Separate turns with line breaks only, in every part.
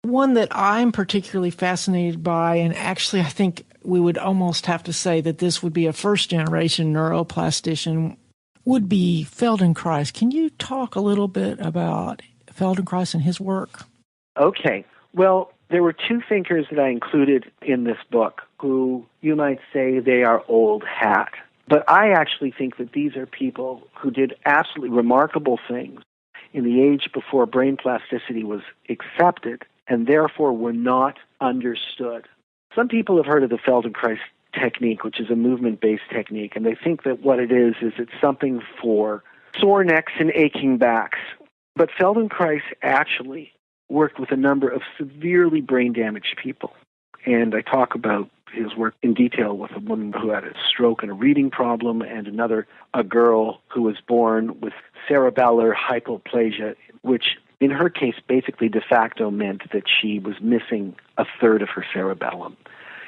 One that I'm particularly fascinated by, and actually I think we would almost have to say that this would be a first-generation neuroplastician, would be Feldenkrais. Can you talk a little bit about Feldenkrais and his work?
Okay. Well, there were two thinkers that I included in this book who you might say they are old hat. But I actually think that these are people who did absolutely remarkable things in the age before brain plasticity was accepted and therefore were not understood. Some people have heard of the Feldenkrais technique, which is a movement-based technique, and they think that what it is it's something for sore necks and aching backs. But Feldenkrais actually worked with a number of severely brain-damaged people. And I talk about his work in detail with a woman who had a stroke and a reading problem, and a girl who was born with cerebellar hypoplasia, which in her case basically de facto meant that she was missing a third of her cerebellum.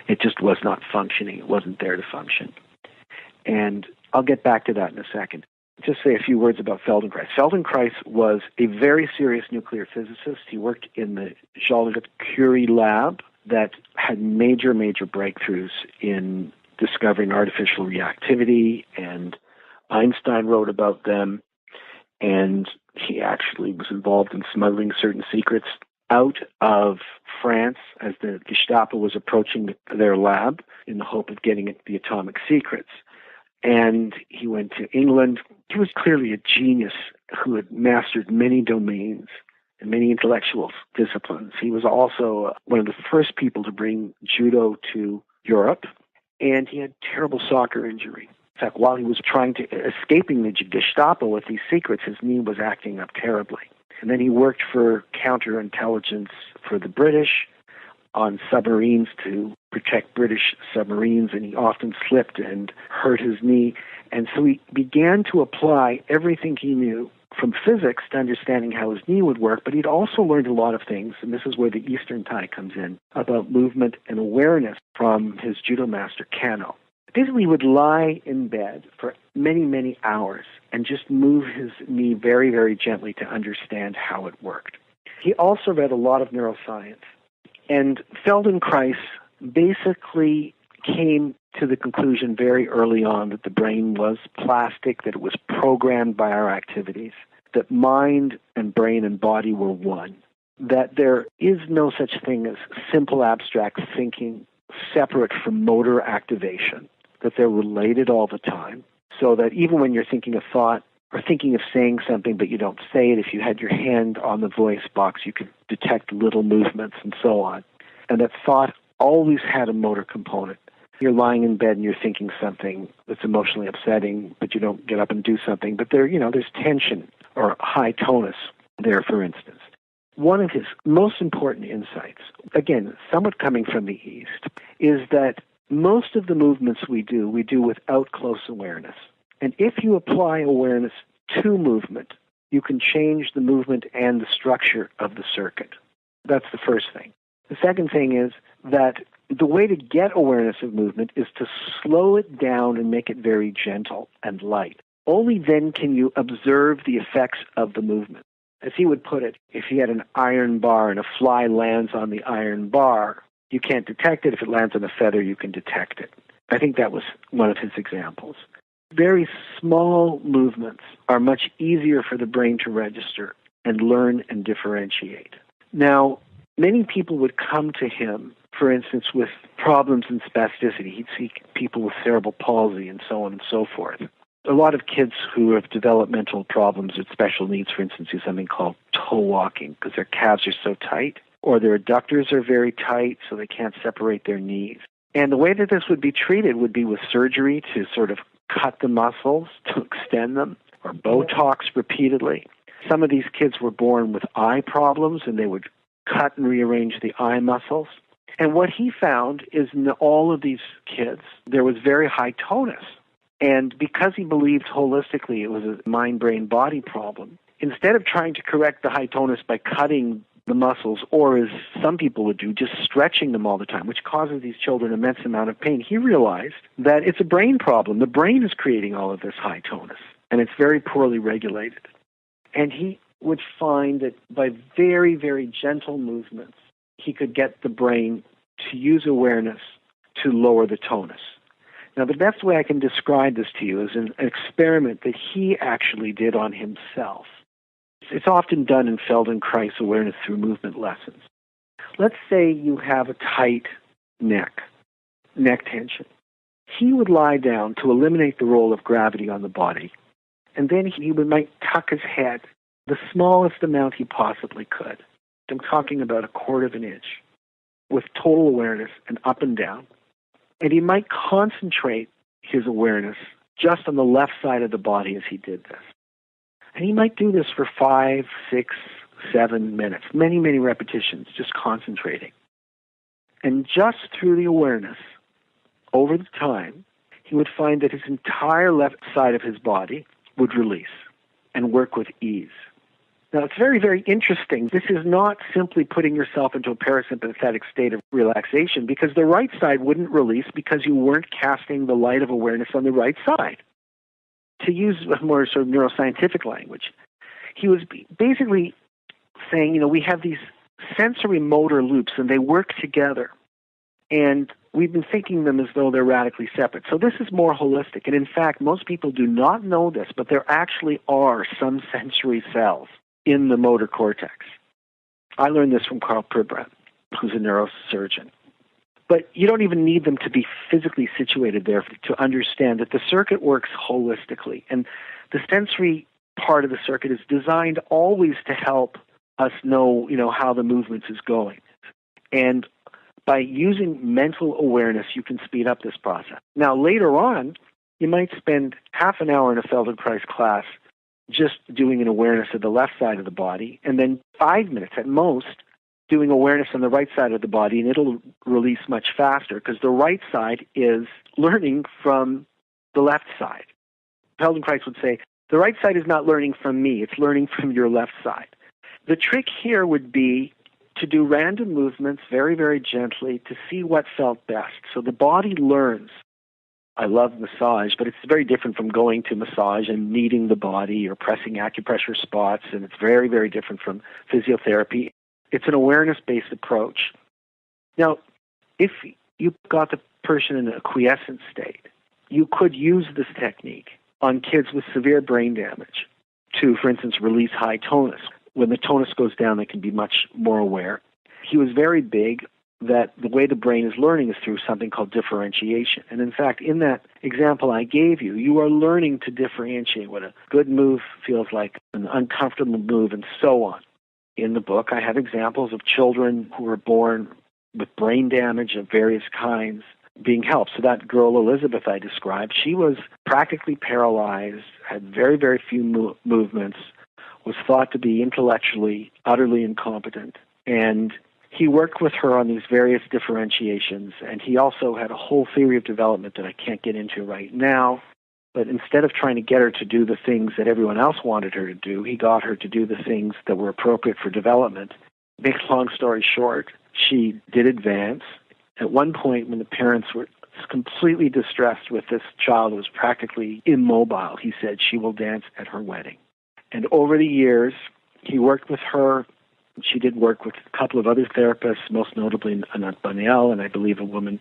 It just was not functioning. It wasn't there to function. And I'll get back to that in a second. Just say a few words about Feldenkrais. Feldenkrais was a very serious nuclear physicist. He worked in the Joliot Curie lab that had major breakthroughs in discovering artificial reactivity, and Einstein wrote about them, and he actually was involved in smuggling certain secrets out of France as the Gestapo was approaching their lab in the hope of getting at the atomic secrets. And he went to England. He was clearly a genius who had mastered many domains and many intellectual disciplines. He was also one of the first people to bring judo to Europe, and he had terrible soccer injury. In fact, while he was escaping the Gestapo with these secrets, his knee was acting up terribly. And then he worked for counterintelligence for the British on submarines to protect British submarines, and he often slipped and hurt his knee. And so he began to apply everything he knew from physics to understanding how his knee would work, but he'd also learned a lot of things, and this is where the Eastern tie comes in, about movement and awareness from his judo master, Kano. Basically, he would lie in bed for many hours and just move his knee very gently to understand how it worked. He also read a lot of neuroscience, and Feldenkrais basically came to the conclusion very early on that the brain was plastic, that it was programmed by our activities, that mind and brain and body were one, that there is no such thing as simple abstract thinking separate from motor activation, that they're related all the time, so that even when you're thinking a thought or thinking of saying something but you don't say it, if you had your hand on the voice box, you could detect little movements and so on. And that thought always had a motor component. You're lying in bed and you're thinking something that's emotionally upsetting, but you don't get up and do something. But there's tension or high tonus there, for instance. One of his most important insights, again, somewhat coming from the East, is that most of the movements we do without close awareness. And if you apply awareness to movement, you can change the movement and the structure of the circuit. That's the first thing. The second thing is that the way to get awareness of movement is to slow it down and make it very gentle and light. Only then can you observe the effects of the movement. As he would put it, if he had an iron bar and a fly lands on the iron bar, you can't detect it. If it lands on a feather, you can detect it. I think that was one of his examples. Very small movements are much easier for the brain to register and learn and differentiate. Now, many people would come to him, for instance, with problems in spasticity. He'd see people with cerebral palsy and so on and so forth. A lot of kids who have developmental problems with special needs, for instance, do something called toe walking because their calves are so tight, or their adductors are very tight, so they can't separate their knees. And the way that this would be treated would be with surgery to sort of cut the muscles, to extend them, or Botox repeatedly. Some of these kids were born with eye problems, and they would cut and rearrange the eye muscles. And what he found is in all of these kids, there was very high tonus. And because he believed holistically it was a mind-brain-body problem, instead of trying to correct the high tonus by cutting the muscles, or as some people would do, just stretching them all the time, which causes these children an immense amount of pain, he realized that it's a brain problem. The brain is creating all of this high tonus, and it's very poorly regulated. And he would find that by very gentle movements, he could get the brain to use awareness to lower the tonus. Now, the best way I can describe this to you is an experiment that he actually did on himself. It's often done in Feldenkrais awareness through movement lessons. Let's say you have a tight neck tension. He would lie down to eliminate the role of gravity on the body, and then he might tuck his head the smallest amount he possibly could. I'm talking about a quarter of an inch, with total awareness and up and down. And he might concentrate his awareness just on the left side of the body as he did this. And he might do this for 5, 6, 7 minutes, many, many repetitions, just concentrating. And just through the awareness, over the time, he would find that his entire left side of his body would release and work with ease. Now, it's very, very interesting. This is not simply putting yourself into a parasympathetic state of relaxation, because the right side wouldn't release because you weren't casting the light of awareness on the right side. To use a more sort of neuroscientific language, he was basically saying, we have these sensory motor loops, and they work together. And we've been thinking them as though they're radically separate. So this is more holistic. And in fact, most people do not know this, but there actually are some sensory cells in the motor cortex. I learned this from Corporeità, who's a neurosurgeon. But you don't even need them to be physically situated there to understand that the circuit works holistically. And the sensory part of the circuit is designed always to help us know, how the movement is going. And by using mental awareness, you can speed up this process. Now, later on, you might spend half an hour in a Feldenkrais class just doing an awareness of the left side of the body, and then 5 minutes at most doing awareness on the right side of the body, and it'll release much faster because the right side is learning from the left side. Feldenkrais would say, the right side is not learning from me, it's learning from your left side. The trick here would be to do random movements very, very gently to see what felt best. So the body learns. I love massage, but it's very different from going to massage and kneading the body or pressing acupressure spots, and it's very, very different from physiotherapy. It's an awareness-based approach. Now, if you got the person in a quiescent state, you could use this technique on kids with severe brain damage to, for instance, release high tonus. When the tonus goes down, they can be much more aware. He was very big that the way the brain is learning is through something called differentiation. And in fact, in that example I gave you, you are learning to differentiate what a good move feels like, an uncomfortable move, and so on. In the book, I have examples of children who were born with brain damage of various kinds being helped. So that girl, Elizabeth, I described, she was practically paralyzed, had very, very few movements, was thought to be intellectually utterly incompetent. And he worked with her on these various differentiations, and he also had a whole theory of development that I can't get into right now. But instead of trying to get her to do the things that everyone else wanted her to do, he got her to do the things that were appropriate for development. Make a long story short, she did advance. At one point, when the parents were completely distressed with this child who was practically immobile, he said she will dance at her wedding. And over the years, he worked with her. She did work with a couple of other therapists, most notably Anat Baniel, and I believe a woman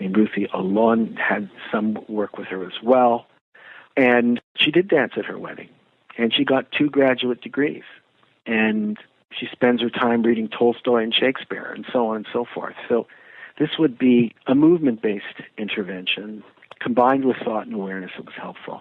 named Ruthie Alon had some work with her as well. And she did dance at her wedding. And she got 2 graduate degrees. And she spends her time reading Tolstoy and Shakespeare and so on and so forth. So this would be a movement-based intervention combined with thought and awareness that was helpful.